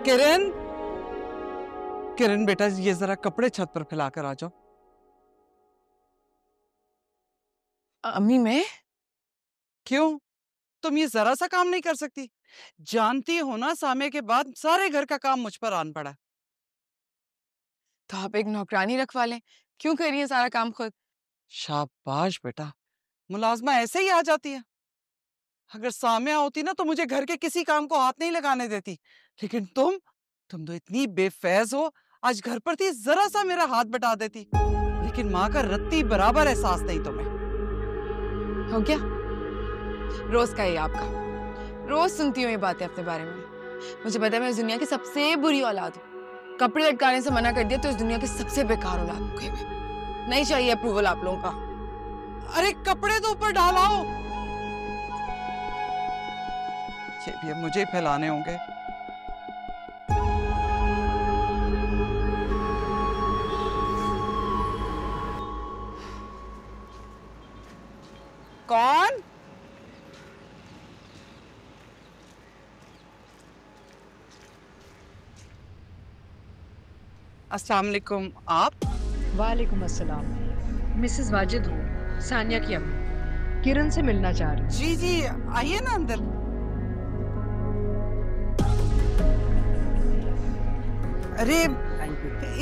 किरण, किरण बेटा ये जरा कपड़े छत पर फैलाकर आ जाओ। अम्मी मैं? क्यों, तुम ये जरा सा काम नहीं कर सकती? जानती हो ना सामे के बाद सारे घर का काम मुझ पर आन पड़ा। तो आप एक नौकरानी रखवा लें, क्यों करिए सारा काम खुद? शाबाश बेटा, मुलाजमा ऐसे ही आ जाती है। अगर सामिया होती ना तो मुझे घर के किसी काम को हाथ नहीं लगाने देती, लेकिन तुम तो इतनी बेफैज हो। आज घर पर थी, जरा सा मेरा हाथ बटा देती, लेकिन माँ का रत्ती बराबर एहसास नहीं तुम्हें। हो गया, रोज का ही आपका। रोज सुनती हूँ ये बातें अपने बारे में। मुझे पता है मैं इस दुनिया की सबसे बुरी औलाद हूँ। कपड़े लटकाने से मना कर दिया तो इस दुनिया की सबसे बेकार औलाद हूँ। नहीं चाहिए अप्रूवल आप लोगों का। अरे कपड़े तो ऊपर डालाओ। ये भी अब मुझे ही फैलाने होंगे। कौन? अस्सलाम वालेकुम। आप? वालेकुम अस्सलाम। मिसेस वाजिद हूँ, सानिया की अम्मी। किरण से मिलना चाह रही हूँ। जी जी, आइए ना अंदर। अरे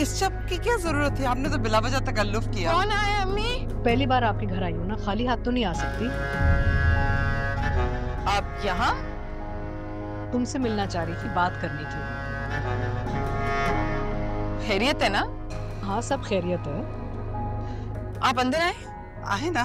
इस शब्द की क्या जरूरत थी? आपने तो बिला वजह तकल्लुफ किया। कौन आए अम्मी? पहली बार आपके घर आई हूँ ना, खाली हाथ तो नहीं आ सकती। आप यहाँ? तुमसे मिलना चाह रही थी, बात करनी थी। खैरियत है ना? हाँ सब खैरियत है। आप अंदर आए। आए ना।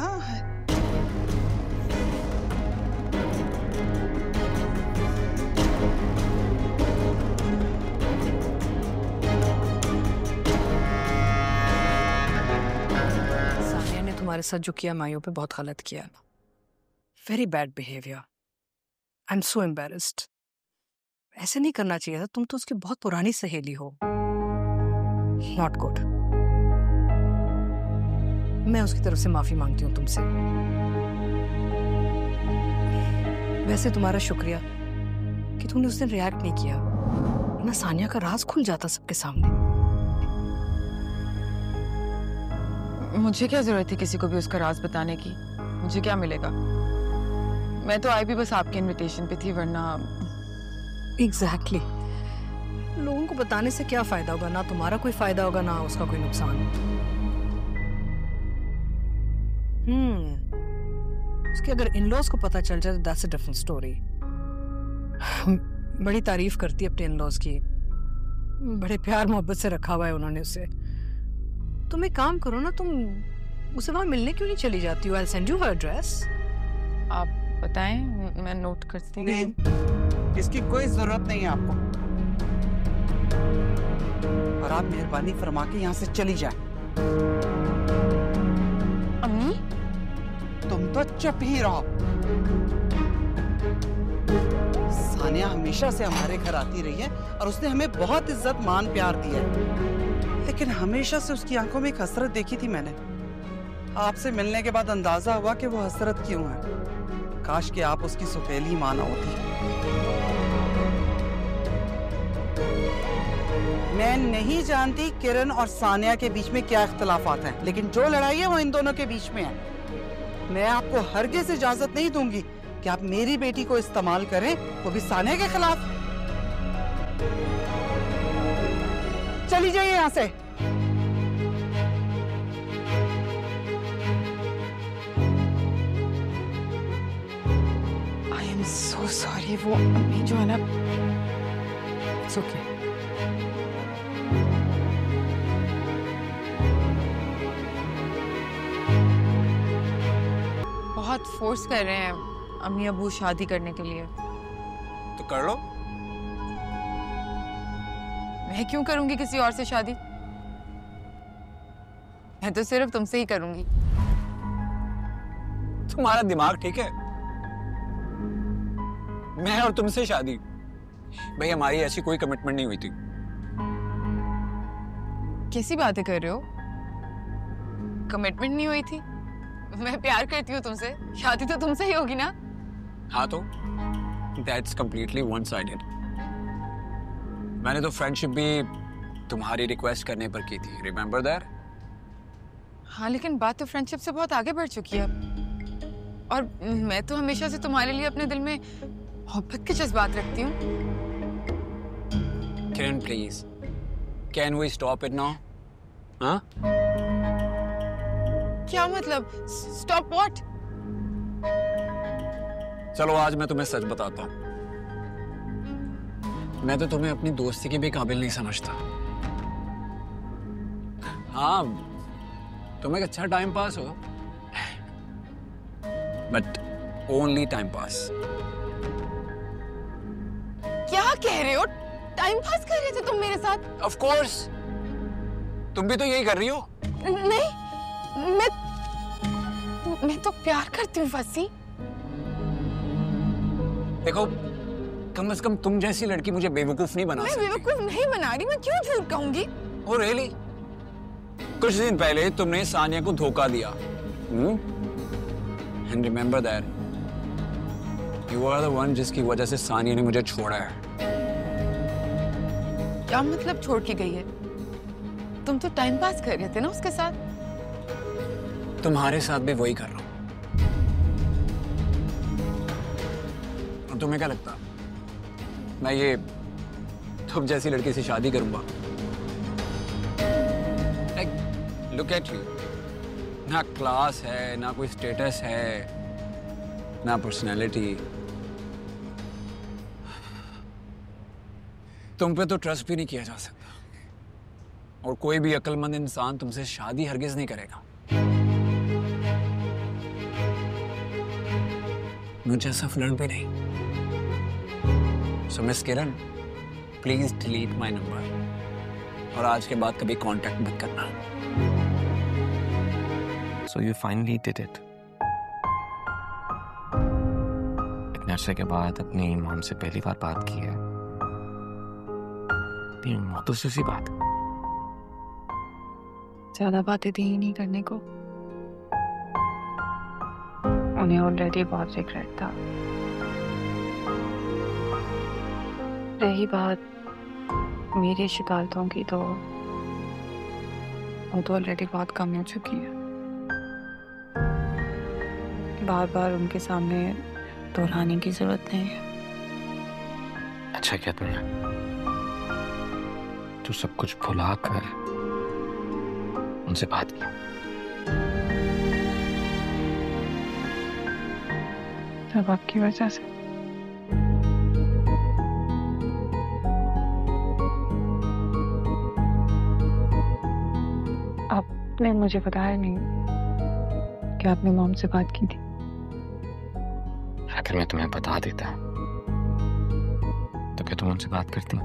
सानिया ने तुम्हारे साथ जो किया माइयों पे बहुत गलत किया। Very bad behaviour. I am so embarrassed. ऐसे नहीं करना चाहिए था, तुम तो उसकी बहुत पुरानी सहेली हो। Not good. मैं उसकी तरफ से माफी मांगती हूँ तुमसे। वैसे तुम्हारा शुक्रिया कि तुमने उस दिन रिएक्ट नहीं किया, वरना सानिया का राज खुल जाता सबके सामने। मुझे क्या जरूरत थी किसी को भी उसका राज बताने की? मुझे क्या मिलेगा? मैं तो आई भी बस आपके इनविटेशन पे थी, वरना। एग्जैक्टली। लोगों को बताने से क्या फायदा होगा? ना तुम्हारा कोई फायदा होगा, ना उसका कोई नुकसान। उसके अगर इन-लॉज को पता चल जाए तो दैट्स अ डिफरेंट स्टोरी। बड़ी तारीफ करती है अपने इन-लॉज की, बड़े प्यार मोहब्बत से रखा हुआ है उन्होंने उसे। तुम एक काम करो ना, तुम उसे वहां मिलने क्यों नहीं चली जाती हो? I send you her address. आप बताएं, मैं नोट करती हूँ। नहीं, इसकी कोई जरूरत नहीं है आपको। और आप मेहरबानी फरमा के यहाँ से चली जाए। अम्मी? तुम तो चुप ही रहो। सानिया हमेशा से हमारे घर आती रही है और उसने हमें बहुत इज्जत मान प्यार दिया है, लेकिन हमेशा से उसकी आंखों में एक हसरत देखी थी मैंने। आपसे मिलने के बाद अंदाजा हुआ कि वो हसरत क्यों है। काश कि आप उसकी सुपेली माँ ना होती। मैं नहीं जानती किरण और सानिया के बीच में क्या इख्तिलाफात हैं, लेकिन जो लड़ाई है वो इन दोनों के बीच में है। मैं आपको हरगिज़ इजाजत नहीं दूंगी कि आप मेरी बेटी को इस्तेमाल करें, वो भी सानिया के खिलाफ। चली जाइए यहाँ से। I am so sorry. वो अम्मी जो है ना, इट्स ओके। बहुत फोर्स कर रहे हैं अम्मी अबू शादी करने के लिए। तो कर लो। मैं क्यों करूंगी किसी और से शादी? मैं तो सिर्फ तुमसे ही करूंगी। तुम्हारा दिमाग ठीक है? मैं और तुमसे शादी? भाई हमारी ऐसी कोई कमिटमेंट नहीं हुई थी। कैसी बातें कर रहे हो? कमिटमेंट नहीं हुई थी? मैं प्यार करती हूँ तुमसे, शादी तो तुमसे ही होगी ना? हाँ तो दैट्स कंप्लीटली वन साइडेड। मैंने तो फ्रेंडशिप भी तुम्हारी रिक्वेस्ट करने पर की थी, रिमेम्बर दैट? हाँ, लेकिन बात तो फ्रेंडशिप से बहुत आगे बढ़ चुकी है अब। और मैं तो हमेशा से तुम्हारे लिए अपने दिल में मोहब्बत के जज्बात रखती हूँ। Kiran please, can we stop it now? हाँ? क्या मतलब? Stop what? चलो आज मैं तुम्हें सच बताता हूँ। मैं तो तुम्हें अपनी दोस्ती के भी काबिल नहीं समझता। हाँ, तुम एक अच्छा टाइम पास हो, बट ओनली टाइम पास। क्या कह रहे हो? टाइम पास कर रहे थे तुम मेरे साथ? ऑफ कोर्स, तुम भी तो यही कर रही हो। नहीं, मैं तो प्यार करती हूँ फसी। देखो, कम से कम तुम जैसी लड़की मुझे बेवकूफ नहीं बना मैं सकती। बेवकूफ नहीं बना रही, मैं क्यों झूठ कहूंगी? Oh really? कुछ दिन पहले तुमने सानिया को धोखा दिया। And remember that, you are the one जिसकी वजह से सानिया ने मुझे छोड़ा है। क्या मतलब छोड़ के गई है? तुम तो टाइम पास कर रहे थे ना उसके साथ। तुम्हारे साथ भी वही कर रहा हूं। और तुम्हें क्या लगता, मैं ये तुम जैसी लड़की से शादी करूंगा? लुक एट यू, ना क्लास है, ना कोई स्टेटस है, ना पर्सनैलिटी। तुम पे तो ट्रस्ट भी नहीं किया जा सकता, और कोई भी अक्लमंद इंसान तुमसे शादी हरगिज नहीं करेगा। मुझे ऐसा फ्लर्ट भी नहीं। So miss Kiran, please delete my number, और आज के बाद कभी कांटेक्ट मत करना। So you finally did it. इतने अरसे के बाद अपनी मॉम से पहली बार बात की है। इतनी मुख्तसर सी बात। ज्यादा बातें थी ही नहीं करने को। उन्हें ऑलरेडी बहुत रिग्रेट था। रही बात मेरी शिकायतों की, तो वो तो ऑलरेडी बहुत कम हो चुकी है। बार बार उनके सामने दोहराने की जरूरत नहीं है। अच्छा क्या तुमने तो सब कुछ भुला कर उनसे बात की? सब आपकी वजह से। आपने मुझे बताया नहीं कि आपने मॉम से बात की थी। अगर मैं तुम्हें बता देता तो क्या तुम उनसे बात करती?